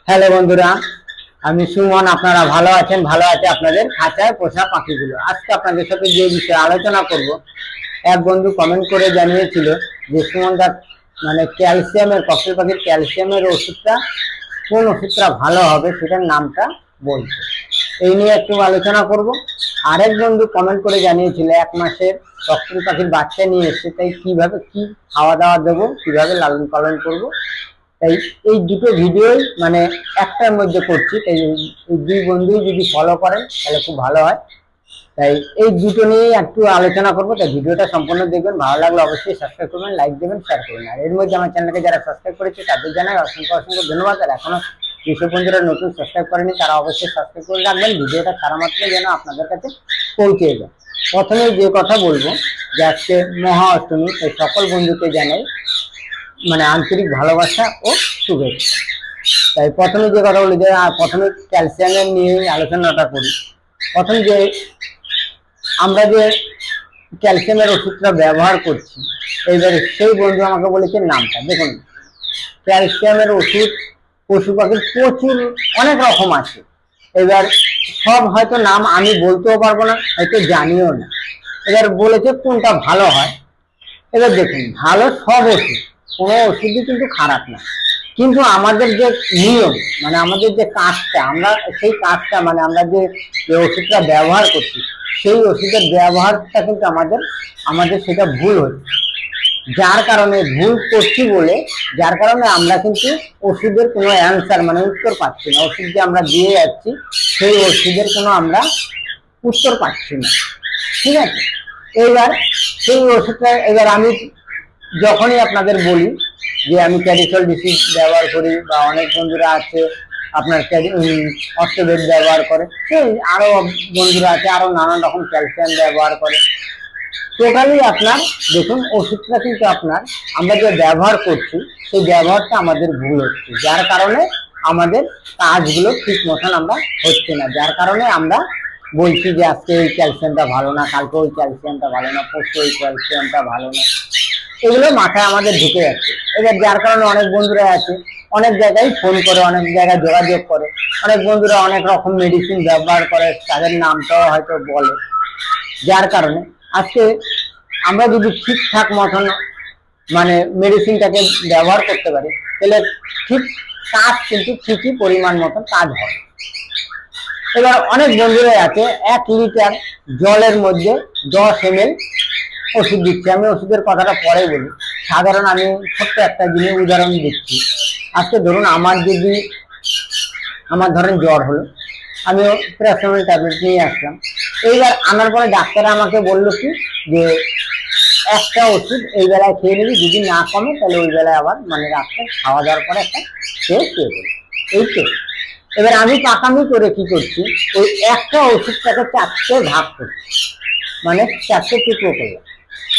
Hello বন্ধুরা, আমি সুমন। আপনারা ভালো আছেন? ভালো আছে আপনাদের খাঁচায় পোষা পাখিগুলো। আজকে আপনাদের সাথে যে বিষয়ে আলোচনা করব, এক বন্ধু কমেন্ট করে জানিয়েছিল যে সুমন দা মানে ক্যালসিয়ামের, ককটেল পাখির ক্যালসিয়ামের ওষুধটা কোন ওষুধটা ভালো হবে সেটার নামটা বলছে। এই নিয়ে একটু আলোচনা করব। আরেক বন্ধু কমেন্ট করে জানিয়েছিল 1 মাসের ককটেল পাখির বাচ্চা নিয়ে এসে, তাই কিভাবে কি খাওয়া দাওয়া দেবো, কিভাবে লালন পালন করব। তাই এই দুটো ভিডিওই মানে একটার মধ্যে করছি। তাই এই দুই বন্ধুই যদি ফলো করেন তাহলে খুব ভালো হয়। তাই এই দুটো নিয়েই একটু আলোচনা করবো। তাই ভিডিওটা সম্পূর্ণ দেখবেন। ভালো লাগলে অবশ্যই সাবস্ক্রাইব করবেন, লাইক দেবেন, শেয়ার করবেন। আর এর মধ্যে আমার চ্যানেলকে যারা সাবস্ক্রাইব করেছে তাদের জানাই অসংখ্য অসংখ্য ধন্যবাদ। আর এখনো যেসব বন্ধুরা নতুন সাবস্ক্রাইব করেনি তারা অবশ্যই সাবস্ক্রাইব করে রাখবেন, ভিডিওটা ছাড়া মাত্র যেন আপনাদের কাছে পৌঁছে যায়। প্রথমে যে কথা বলবো যে আজকে মহা অষ্টমী, তাই সকল বন্ধুকে জানাই মানে আন্তরিক ভালোবাসা ও শুভেচ্ছা। তাই প্রথমে যে কথা বলি যে প্রথমে ক্যালসিয়ামের নিয়ে আলোচনাটা করি। প্রথম যে আমরা যে ক্যালসিয়ামের ওষুধটা ব্যবহার করছি, এইবারে সেই বন্ধু আমাকে বলেছে নামটা দেখুন। ক্যালসিয়ামের ওষুধ পশু পাখির প্রচুর অনেক রকম আছে। এবার সব হয়তো নাম আমি বলতেও পারবো না, হয়তো জানিও না। এবার বলেছে কোনটা ভালো হয়। এবার দেখুন, ভালো সব ওষুধ, কোনো ওষুধই কিন্তু খারাপ না, কিন্তু আমাদের যে নিয়ম মানে আমাদের যে কাজটা, আমরা সেই কাজটা মানে আমরা যে ওষুধটা ব্যবহার করছি সেই ওষুধের ব্যবহারটা কিন্তু আমাদের সেটা ভুল হচ্ছে। যার কারণে ভুল করছি বলে যার কারণে আমরা কিন্তু ওষুধের কোনো অ্যান্সার মানে উত্তর পাচ্ছি না। ওষুধ যে আমরা দিয়ে যাচ্ছি সেই ওষুধের কোনো আমরা উত্তর পাচ্ছি না। ঠিক আছে, এইবার সেই ওষুধটা এবার আমি যখনই আপনাদের বলি যে আমি ক্যাডিসল ডিসি ব্যবহার করি, বা অনেক বন্ধুরা আছে আপনার অস্ট্রোবেট ব্যবহার করে, সেই আরো বন্ধুরা আছে আরো নানান রকম ক্যালসিয়াম ব্যবহার করে। টোটালি আপনার দেখুন ওষুধটা কিন্তু আপনার আমরা যে ব্যবহার করছি সেই ব্যবহারটা আমাদের ভুল হচ্ছে, যার কারণে আমাদের কাজগুলো ঠিক মতন আমরা হচ্ছে না। যার কারণে আমরা বলছি যে আজকে এই ক্যালসিয়ামটা ভালো না, কালকে ওই ক্যালসিয়ামটা ভালো না, পরশু ওই ক্যালসিয়ামটা ভালো না, এগুলো মাথায় আমাদের ঢুকে যাচ্ছে। এবার যার কারণে অনেক বন্ধুরা আছে অনেক জায়গায় ফোন করে, অনেক জায়গায় যোগাযোগ করে, অনেক বন্ধুরা অনেক রকম মেডিসিন ব্যবহার করে, তাদের নামটাও হয়তো বলে। যার কারণে আজকে আমরা যদি ঠিকঠাক মতন মানে মেডিসিনটাকে ব্যবহার করতে পারি তাহলে ঠিক কাজ কিন্তু ঠিকই পরিমাণ মতন কাজ হয়। এবার অনেক বন্ধুরাই আছে 1 লিটার জলের মধ্যে 10 ml ওষুধ দিচ্ছে। আমি ওষুধের কথাটা পরে বলি, সাধারণ আমি ছোট্ট একটা জিনিস উদাহরণ দিচ্ছি। আজকে ধরুন আমার ধরেন জ্বর হলো, আমি প্যারাসিটামল ট্যাবলেট নিয়ে আসলাম। এইবার আনার পরে ডাক্তার আমাকে বললো কি যে একটা ওষুধ এই বেলায় খেয়ে নিবি, যদি না কমে তাহলে ওই বেলায় আবার মানে রাত্রে খাওয়া দাওয়ার পরে একটা খেয়ে পড়ি। এই তো এবার আমি পাকামি করে কি করছি, ওই একটা ওষুধটাকে 4টে ভাগ করছি, মানে 4টে টুকরো করলাম।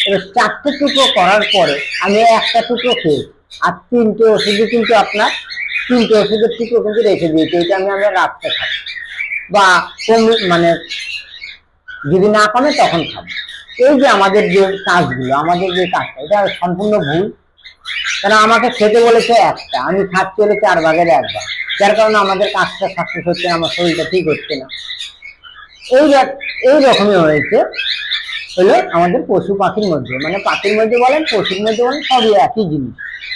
এবার 4টে টুকরো করার পরে আমি একটা টুকরো খেয়ে আর 3টে ওষুধে কিন্তু আপনার 3টে ওষুধের টুকরো কিন্তু রেখে দিয়েছি। এটা আমি রাত্রে খাবো, বা মানে যদি না কমে তখন খাবো। এই যে আমাদের যে কাজগুলো, আমাদের যে কাজটা, এটা সম্পূর্ণ ভুল। কারণ আমাকে খেতে বলেছে একটা, আমি খাচ্ছি হলে 4 ভাগের 1 ভাগ। যার কারণে আমাদের কাজটা সাকসেস হচ্ছে না, আমার শরীরটা ঠিক হচ্ছে না। এই রকমই হয়েছে হলো আমাদের পশু পাখির মধ্যে, মানে পাখির মধ্যে বলেন পশুর মধ্যে বলেন সবই একই জিনিস।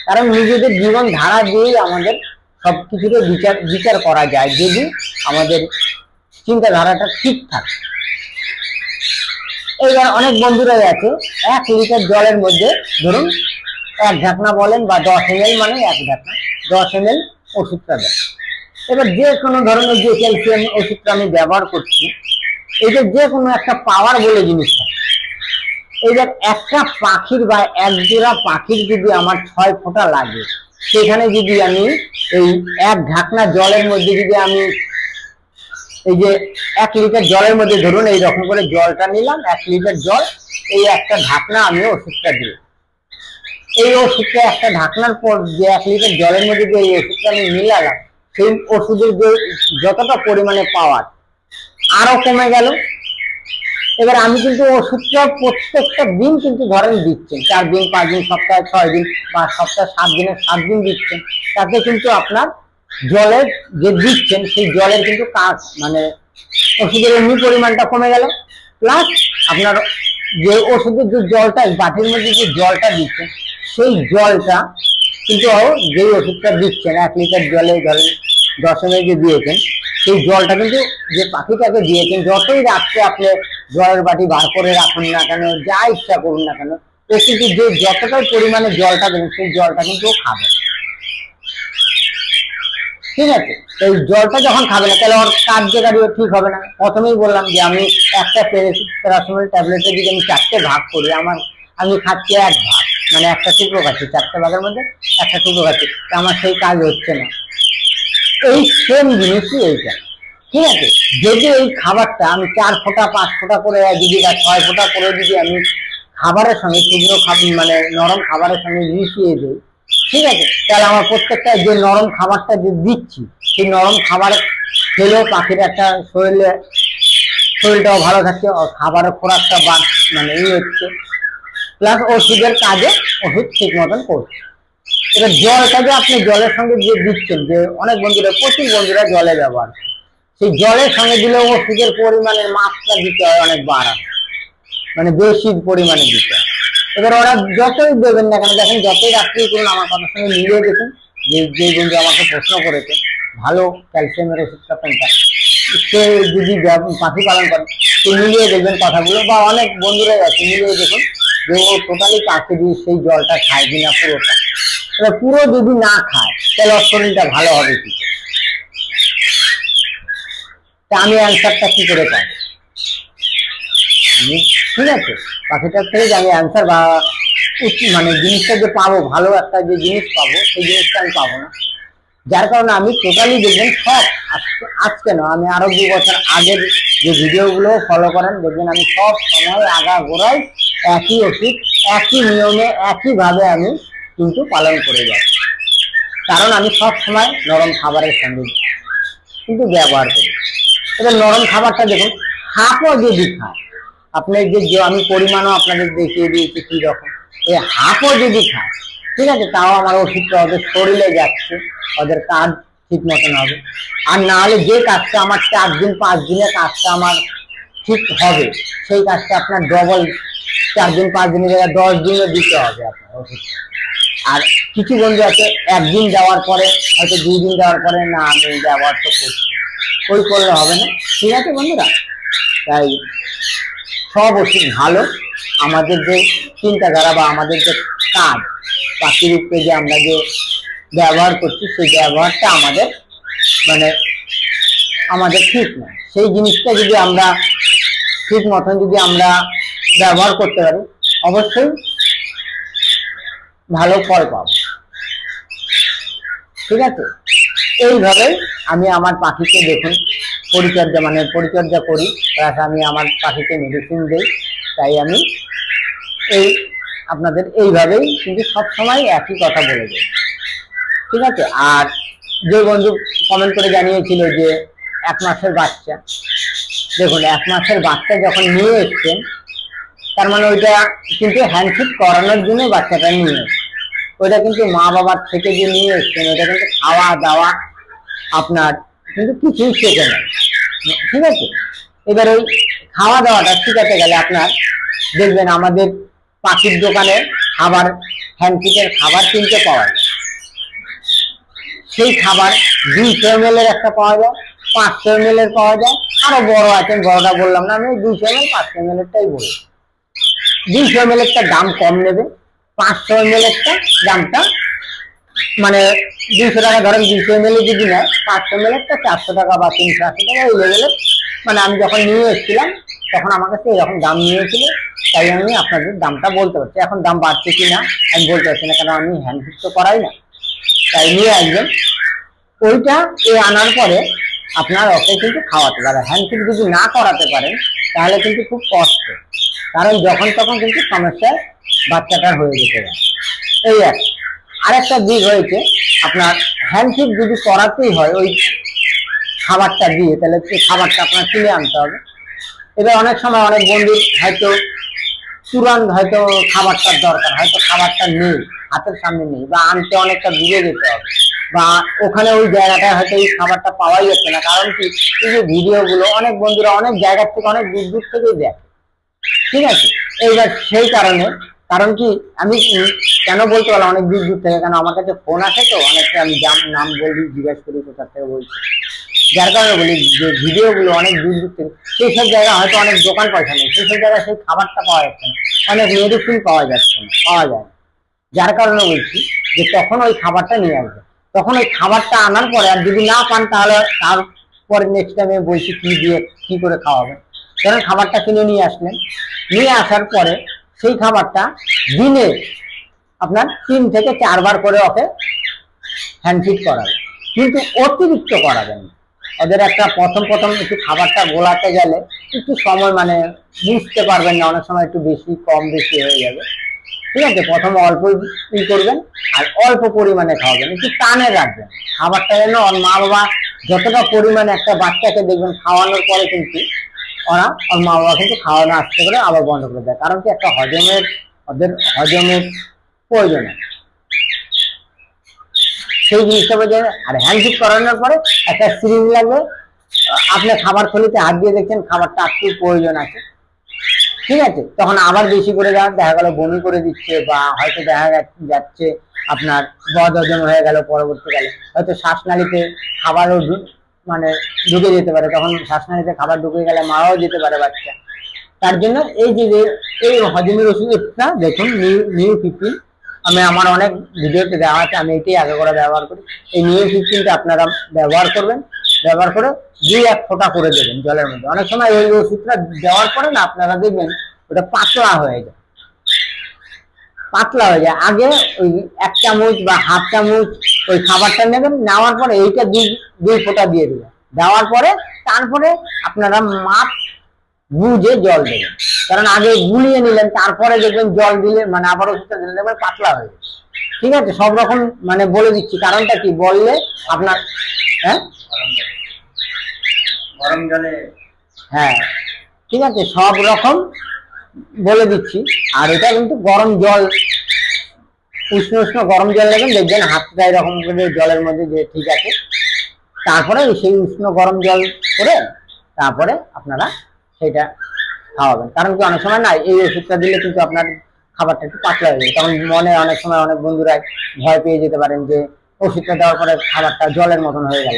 কারণ নিজেদের জীবন ধারা দিয়েই আমাদের সবকিছুকে বিচার করা যায় যদি আমাদের চিন্তাধারাটা ঠিক থাকে। এইবার অনেক বন্ধুরাই আছে 1 লিটার জলের মধ্যে ধরুন 1 ঢাকনা বলেন বা 10 ml মানে 1 ঢাকনা 10 ml ওষুধটা দেয়। এবার যে কোনো ধরনের যে ক্যালসিয়াম ওষুধটা আমি ব্যবহার করছি, এটা যে কোনো একটা পাওয়ার বলে জিনিস থাকে। এইবার একটা পাখির বা এক জোড়া পাখির যদি আমার 6 ফোঁটা লাগে, সেখানে যদি আমি এই 1 ঢাকনা জলের মধ্যে যদি আমি এই যে 1 লিটার জলের মধ্যে ধরুন এইরকম করে জলটা নিলাম, 1 লিটার জল, এই একটা ঢাকনা আমি ওষুধটা দিই। এই ওষুধটা একটা ঢাকনার পর যে 1 লিটার জলের মধ্যে যে এই ওষুধটা আমি মিলালাম, সেই ওষুধের যে যতটা পরিমাণে পাওয়ার আরো কমে গেল। এবার আমি কিন্তু ওষুধটা প্রত্যেকটা দিন কিন্তু ধরেন দিচ্ছেন, 4 দিন 5 দিন, সপ্তাহে 6 দিন, বা সপ্তাহে 7 দিনে 7 দিন দিচ্ছেন, তাতে কিন্তু আপনার জলের যে দিচ্ছেন সেই জলের কিন্তু কাজ মানে ওষুধের এমনি পরিমাণটা কমে গেল, প্লাস আপনার যে ওষুধের যে জলটা বাটির মধ্যে যে জলটা দিচ্ছেন সেই জলটা কিন্তু যে ওষুধটা দিচ্ছেন 1 লিটার জলে ধরেন 10 ml যে দিয়েছেন সেই জলটা কিন্তু যে পাখিটাকে দিয়েছেন যতই রাত্রে আপনি জলের বাটি বার করে রাখুন না কেন, যা ইচ্ছা করুন না কেন, ও কিন্তু যে যতটাই পরিমাণে জলটা দেবেন সেই জলটা কিন্তু খাবে। ঠিক আছে, এই জলটা যখন খাবে না তাহলে ওর কার্যকারীও ঠিক হবে না। প্রথমেই বললাম যে আমি একটা প্যারাসিটামল ট্যাবলেটের দিকে আমি 4টে ভাগ করি, আমি খাচ্ছি 1 ভাগ, মানে একটা টুকরো খাচ্ছি, 4টে ভাগের মধ্যে একটা টুকরো খাচ্ছি, আমার সেই কাজ হচ্ছে না। এই সেম জিনিসই এইটা। ঠিক আছে, যদি এই খাবারটা আমি 4 ফোঁটা 5 ফোঁটা করে যদি বা 6 ফোঁটা করে যদি আমি খাবারের সঙ্গে শুকনো মানে নরম খাবারের সঙ্গে মিশিয়ে দিই, ঠিক আছে, তাহলে আমার প্রত্যেকটা যে নরম খাবারটা যে দিচ্ছি সেই নরম খাবার খেলেও পাখির একটা শরীরটাও ভালো থাকছে, খাবারের খোরাকটা মানে হচ্ছে, প্লাস ওষুধের কাজে ওষুধ ঠিক মতন করছে। এবার জলটা যে আপনি জলের সঙ্গে যে দিচ্ছেন, যে অনেক বন্ধুরা প্রচুর বন্ধুরা জলে ব্যবহার, সেই জলের সঙ্গে দিলে ওষুধের পরিমাণের মাত্রা দিতে হয় অনেক বাড়ানো, মানে বেশি পরিমাণে দিতে হয়। এবার ওরা যতই দেবেন না কেন, দেখেন যতই রাত্রি করুন, আমার কথার সঙ্গে মিলিয়ে দেখুন, যে বন্ধু আমাকে প্রশ্ন করেছে ভালো ক্যালসিয়ামের ওষুধটা কোনটা, সে যদি পাখি পালন করেন সে মিলিয়ে দেখবেন কথাগুলো, বা অনেক বন্ধুরাই আছে মিলিয়ে দেখুন যে ও টোটালি পাখি দিয়ে সেই জলটা খায় কিনা পুরোটা। এবার পুরো যদি না খায় তাহলে ওর শরীরটা ভালো হবে কি? তা আমি অ্যান্সারটা কি করে পাবো? ঠিক আছে, পাখিটার থেকে যে আমি অ্যান্সার বা মানে জিনিসটা যে পাবো, ভালো একটা যে জিনিস পাবো সেই জিনিসটা আমি পাবো না। যার কারণে আমি টোটালি দেখবেন সব আজকে না, আমি আরো 2 বছর আগের যে ভিডিওগুলো ফলো করেন দেখবেন আমি সব সময় আগাগোড়াই একই ওষুধ একই নিয়মে একইভাবে আমি কিন্তু পালন করে যাই, কারণ আমি সব সময় নরম খাবারের সঙ্গে কিন্তু ব্যবহার করি। এবার নরম খাবারটা দেখুন হাফও যদি খায়, আপনি যে আমি পরিমাণও আপনাদের দেখিয়ে দিয়েছি কি রকম, এই হাফও যদি খায়, ঠিক আছে, তাও আমার ওষুধটা ওদের শরীরে যাচ্ছে, ওদের কাজ ঠিক মতন হবে। আর না হলে যে কাজটা আমার 4 দিন 5 দিনের কাজটা আমার ঠিক হবে, সেই কাজটা আপনার ডবল 4 দিন 5 দিনের জায়গায় 10 দিনও দিতে হবে আপনার ওষুধ। আর কিছু বন্ধু আছে 1 দিন দেওয়ার পরে হয়তো 2 দিন দেওয়ার পরে না আমি ব্যবহার তো করছি, ওই করলে হবে না। ঠিক আছে বন্ধুরা, তাই সব ওষুধ ভালো, আমাদের যে চিন্তাধারা বা আমাদের যে কাজ পাখির উপরে যে আমরা যে ব্যবহার করছি সেই ব্যবহারটা আমাদের মানে আমাদের ঠিক না। সেই জিনিসটা যদি আমরা ঠিক মতন যদি আমরা ব্যবহার করতে পারি অবশ্যই ভালো ফল পাবো। ঠিক আছে, এইভাবে আমি আমার পাখিকে দেখুন পরিচর্যা করি, প্লাস আমি আমার পাখিকে মেডিসিন দিই। তাই আমি এই আপনাদের এইভাবেই কিন্তু সবসময় একই কথা বলে যাই। ঠিক আছে, আর যে বন্ধু কমেন্ট করে জানিয়েছিল যে 1 মাসের বাচ্চা, দেখুন 1 মাসের বাচ্চা যখন নিয়ে এসছেন তার মানে ওইটা কিন্তু হ্যান্ডফিট করানোর জন্য বাচ্চাটা নিয়ে এসছে, ওইটা কিন্তু মা বাবার থেকে যে নিয়ে এসছেন ওইটা কিন্তু খাওয়া দাওয়া আপনার কিন্তু কিছুই শেখে না। ঠিক আছে, এবার ওই খাওয়া দাওয়াটা শিখাতে গেলে আপনার দেখবেন আমাদের পাখির দোকানে খাবার হ্যান্ডফিটের খাবার কিনতে পাওয়া যায়, সেই খাবার 200 ml এর একটা পাওয়া যায়, 500 ml এর পাওয়া যায়, আরো বড় আছেন, বড়টা বললাম না আমি, 200 ml 500 ml এরটাই বলি। 200 ml এরটা দাম কম নেবে, 500 ml এরটা দামটা মানে 200 টাকা ধরেন 200 ml যদি নেয়, 500 ml এরটা 400 টাকা বা 380 টাকা এই লেভেলে। মানে আমি যখন নিয়ে এসেছিলাম তখন আমার কাছে এরকম দাম নিয়েছিল, তাই আমি আপনাদের দামটা বলতে পারছি। এখন দাম বাড়ছে কিনা আমি বলতে পারছি না, কারণ আমি হ্যান্ডফিট তো করাই না। তাই নিয়ে আসবেন, ওইটা আনার পরে আপনার ওকে কিন্তু খাওয়াতে পারে। হ্যান্ডফিট যদি না করাতে পারেন তাহলে কিন্তু খুব কষ্ট, কারণ যখন তখন কিন্তু সমস্যায় বাচ্চাটার হয়ে যেতে পারে। এই আরেকটা দিক হয়েছে, আপনার হ্যান্ডফিট যদি করাতেই হয় ওই খাবারটা দিয়ে, তাহলে সেই খাবারটা আপনার কিনে আনতে হবে। এবার অনেক সময় অনেক বন্ধুর হয়তো তুরন্ত হয়তো খাবারটার দরকার, হয়তো খাবারটা নেই, হাতের সামনে নেই, বা আনতে অনেকটা দূরে যেতে হবে, বা ওখানে ওই জায়গাটায় হয়তো এই খাবারটা পাওয়াই যাচ্ছে না, কারণ কি এই যে ভিডিওগুলো অনেক বন্ধুরা অনেক জায়গার থেকে অনেক দূর দূর থেকেই দেখে, ঠিক আছে। এইবার সেই কারণে, কারণ কি আমি কেন বলতে পারলাম অনেক দূর দূর থেকে, কেন আমার কাছে ফোন আসে তো অনেকটা, আমি নাম বলি জিজ্ঞেস করি কোথা থেকে বলছি, যার কারণে বলি যে ভিডিওগুলো অনেক দূর দূর থেকে, সেই সব জায়গায় হয়তো অনেক দোকান পয়সা নেই, সেই সব জায়গায় সেই খাবারটা পাওয়া যাচ্ছে না, অনেক মেডিসিন পাওয়া যাচ্ছে না, পাওয়া যায় না, যার কারণে বলছি যে তখন ওই খাবারটা নিয়ে আসবে। তখন ওই খাবারটা আনার পরে আর যদি না পান তাহলে তারপরে নেক্সট টাইমে বলছি কি দিয়ে কি করে খাওয়াবেন। কারণ খাবারটা কিনে নিয়ে আসলেন, নিয়ে আসার পরে সেই খাবারটা দিনে আপনার 3 থেকে 4 বার করে ওকে হ্যান্ড ফিড করাবেন, কিন্তু অতিরিক্ত করাবেন না। ওদের একটা প্রথম একটু খাবারটা গোলাতে গেলে একটু সময় মানে বুঝতে পারবেন না, অনেক সময় একটু বেশি কম বেশি হয়ে যাবে, ঠিক আছে। প্রথমে অল্প করবেন আর অল্প পরিমাণে খাওয়াবেন, একটু টানে রাখবেন খাবারটা, যেন ওর মা বাবা যতটা পরিমাণে একটা বাচ্চাকে দেখবেন খাওয়ানোর পরে কিন্তু ওর মা বাবা কিন্তু খাওয়ানো আসতে করে আবার বন্ধ করে দেয়, কারণ কি একটা ওদের হজমের প্রয়োজন আছে, সেই জিনিসটা বোঝে। আর হ্যান্ড ফিড করানোর পরে একটা সিরিঞ্জ লাগবে, আপনি খাবার থলিতে হাত দিয়ে দেখছেন খাবারটা একটু প্রয়োজন আছে, ঠিক আছে, তখন আবার বেশি করে দেখা গেল বমি করে দিচ্ছে, বা হয়তো দেখা যাচ্ছে আপনার বদ হজম হয়ে গেল, পরবর্তীকালে হয়তো শ্বাসনালীতে খাবারও মানে ঢুকে যেতে পারে, তখন শ্বাসনালীতে খাবার ঢুকে গেলে মারাও যেতে পারে বাচ্চা। তার জন্য এই যে এই হজমের ওষুধটা দেখুন নিউ-15, আমি আমার অনেক ভিডিওতে দেওয়া আছে, আমি এটাই আগে করে ব্যবহার করি। এই নিউ-15টা আপনারা ব্যবহার করবেন, ব্যবহার করে 2-1 ফোঁটা করে দেবেন জলের মধ্যে। অনেক সময় ওই ওষুধটা দেওয়ার পরে না আপনারা দেখবেন ওটা পাতলা হয়ে যায়, পাতলা হয়ে যায়। আগে ওই 1 চামচ বা হাফ চামচ ওই খাবারটা নেবেন, নেওয়ার পরে এইটা 2 ফোঁটা দিয়ে দেবেন, দেওয়ার পরে তারপরে আপনারা মাপ বুঝে জল দেবেন, কারণ আগে গুলিয়ে নিলেন তারপরে দেখবেন জল দিলে মানে আবার ওষুধটা দিলে দেখবেন পাতলা হয়ে যায়, ঠিক আছে। সব রকম মানে বলে দিচ্ছি, কারণটা কি বললে আপনার হ্যাঁ গরম জলে, হ্যাঁ ঠিক আছে, সব রকম বলে দিচ্ছি। আর এটা কিন্তু গরম জল, উষ্ণ গরম জল নেবেন, দেখবেন হাতটা এরকম করে জলের মধ্যে যে ঠিক আছে, তারপরে সেই উষ্ণ গরম জল করে তারপরে আপনারা সেটা খাওয়াবেন। কারণ কি অনেক সময় না এই ওষুধটা দিলে কিন্তু আপনার খাবারটা একটু পাতলা হয়ে যায়, তখন মনে অনেক সময় অনেক বন্ধুরা ভয় পেয়ে যেতে পারেন যে ওষুধটা দেওয়ার পরে খাবারটা জলের মতন হয়ে গেল,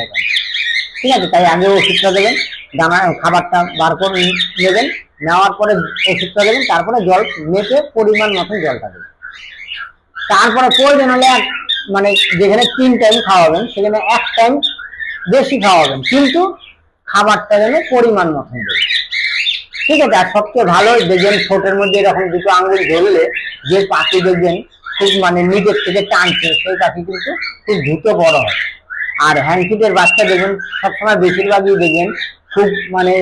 ঠিক আছে। তাই আগে ওষুধটা দেবেন, খাবারটা বার করে নেবেন, নেওয়ার পরে ওষুধটা দেবেন, তারপরে জল মেপে পরিমাণ মতন জলটা দেবেন। তারপরে প্রয়োজন হলে মানে যেখানে 3 টাইম খাওয়াবেন সেখানে 1 টাইম বেশি খাওয়াবেন, কিন্তু খাবারটা যেন পরিমাণ মতন দেবেন, ঠিক আছে। আর সবচেয়ে ভালো দেখবেন ঠোঁটের মধ্যে এরকম 2 আঙ্গুল ধরলে যে পাখি দেখবেন খুব মানে নিজের থেকে টানছে, সেই পাখি কিন্তু খুব দ্রুত বড় হয়। আর হ্যান্ডফিডের বাচ্চা দেখবেন সবসময় বেশিরভাগই দেখবেন খুব মানে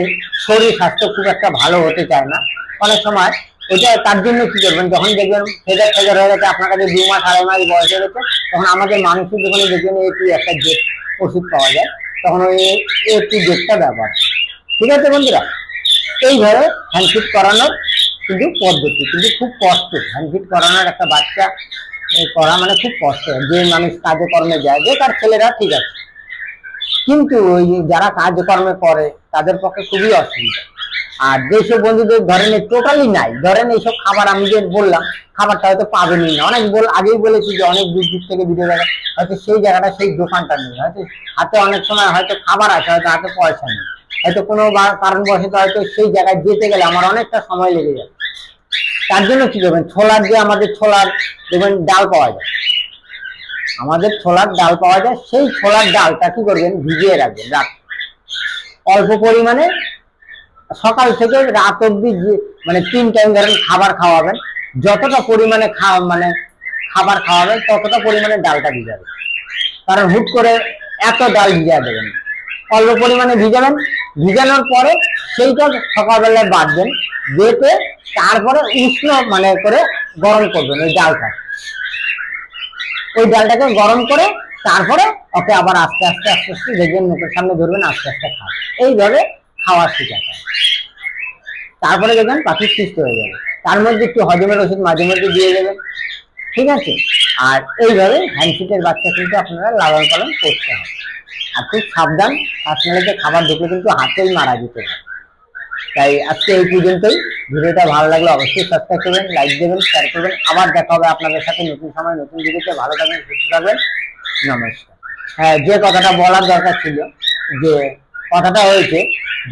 শরীর স্বাস্থ্য খুব একটা ভালো হতে চায় না অনেক সময়। ওটা তার জন্য কি করবেন, যখন দেখবেন ফেজার হয়ে গেছে, আপনার কাছে 2 মাস 2.5 মাস বয়স হয়ে গেছে, তখন আমাদের মানুষের দোকানে দেখবেন একটু একটা জেট ওষুধ পাওয়া যায়, তখন ওই একটু জেটটা ব্যবহার, ঠিক আছে বন্ধুরা। এইভাবে হ্যান্ডফিড করানোর কিন্তু পদ্ধতি, কিন্তু খুব কষ্ট হ্যান্ডফিড করানোর, একটা বাচ্চা করা মানে খুব কষ্ট। যে মানুষ কাজে কর্মে যায়, যে তার ছেলেরা ঠিক আছে, কিন্তু ওই যারা কাজকর্মে করে তাদের পক্ষে খুবই অসুবিধা। আর যেসব বন্ধুদের ধরেন টোটালি নাই, ধরেন এইসব খাবার আমি যে বললাম খাবারটা হয়তো পাবেনই না, অনেক আগেই বলেছি যে অনেক দূর দূর থেকে ভিডিও দেখা, হয়তো সেই জায়গাটা সেই দোকানটা নেই, হয়তো হাতে অনেক সময় হয়তো খাবার আছে, হয়তো হাতে পয়সা নেই, হয়তো কোনো কারণবশত হয়তো সেই জায়গায় যেতে গেলে আমার অনেকটা সময় লেগে যাবে। তার জন্য কি করবেন, ছোলার যে আমাদের ছোলার দেখবেন ডাল পাওয়া যায়, আমাদের ছোলার ডাল পাওয়া যায়, সেই ছোলার ডালটা কি করবেন ভিজিয়ে রাখবেন রাত, অল্প পরিমাণে, সকাল থেকে রাত অব্দি মানে 3 টাইম ধরেন খাবার খাওয়াবেন, যতটা পরিমাণে খাবার খাওয়াবেন ততটা পরিমাণে ডালটা ভিজাবেন, কারণ হুট করে এত ডাল ভিজা দেবেন, অল্প পরিমাণে ভিজাবেন, ভিজানোর পরে সেইটা সকালবেলায় বাঁধবেন, বেটে তারপরে উষ্ণ মানে করে গরম করবেন ওই ডালটাকে গরম করে তারপরে ওকে আবার আস্তে আস্তে দেখবেন মুখের সামনে ধরবেন, আস্তে আস্তে খাবেন, এইভাবে খাওয়া শিখাতে হবে। তারপরে দেখবেন পাখি সুস্থ হয়ে যাবে। তার মধ্যে একটু হজমের ওষুধ মাঝে মধ্যে দিয়ে দেবেন, ঠিক আছে। আর এইভাবে হ্যান্ডফিটের বাচ্চা কিন্তু আপনারা লালন পালন করতে হবে। আর খুব সাবধান, শ্বাসনালীতে খাবার ঢুকলে কিন্তু হাতেই মারা যেতে পারে। তাই আজকে এই পর্যন্তই। ভিডিওটা ভালো লাগলে অবশ্যই সাবস্ক্রাইব করবেন, লাইক দেবেন, শেয়ার করবেন। আবার দেখা হবে আপনাদের সাথে নতুন সময় নতুন ভিডিওতে। ভালো থাকবেন, সুস্থ থাকবেন। নমস্কার। হ্যাঁ, যে কথাটা বলার দরকার ছিল, যে কথাটা হয়েছে,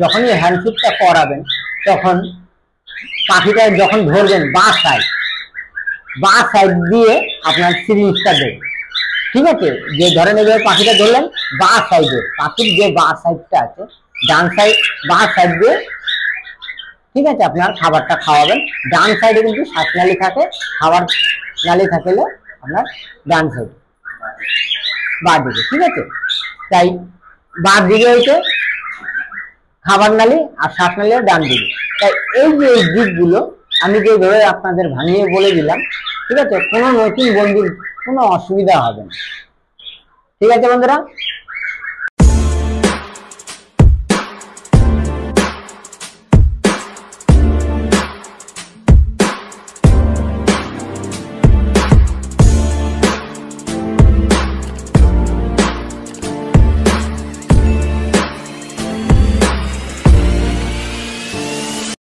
যখনই হ্যান্ডফিটটা করাবেন তখন পাখিটা যখন ধরবেন বা সাইড দিয়ে আপনার সিরিঞ্জটা দেবেন। ঠিক আছে, যে ধরেন এইভাবে পাখিটা ধরলেন, বা সাইডে পাখির যে বা সাইডটা আছে, ডান সাইড বা সাইড দিয়ে, ঠিক আছে, আপনার খাবারটা খাওয়াবেন। ডান সাইডে কিন্তু শ্বাসনালী থাকে, খাবার নালী থাকলে আপনার ডান সাইড বা দিকে। ঠিক আছে, তাই বা দিকে হইতে খাবার নালী আর শ্বাসনালী ডান দিকে। তাই এই যে দিকগুলো আমি যেভাবে আপনাদের ভাঙিয়ে বলে দিলাম, ঠিক আছে, কোনো নতুন বন্ধুর কোনো অসুবিধা হবে না। ঠিক আছে বন্ধুরা।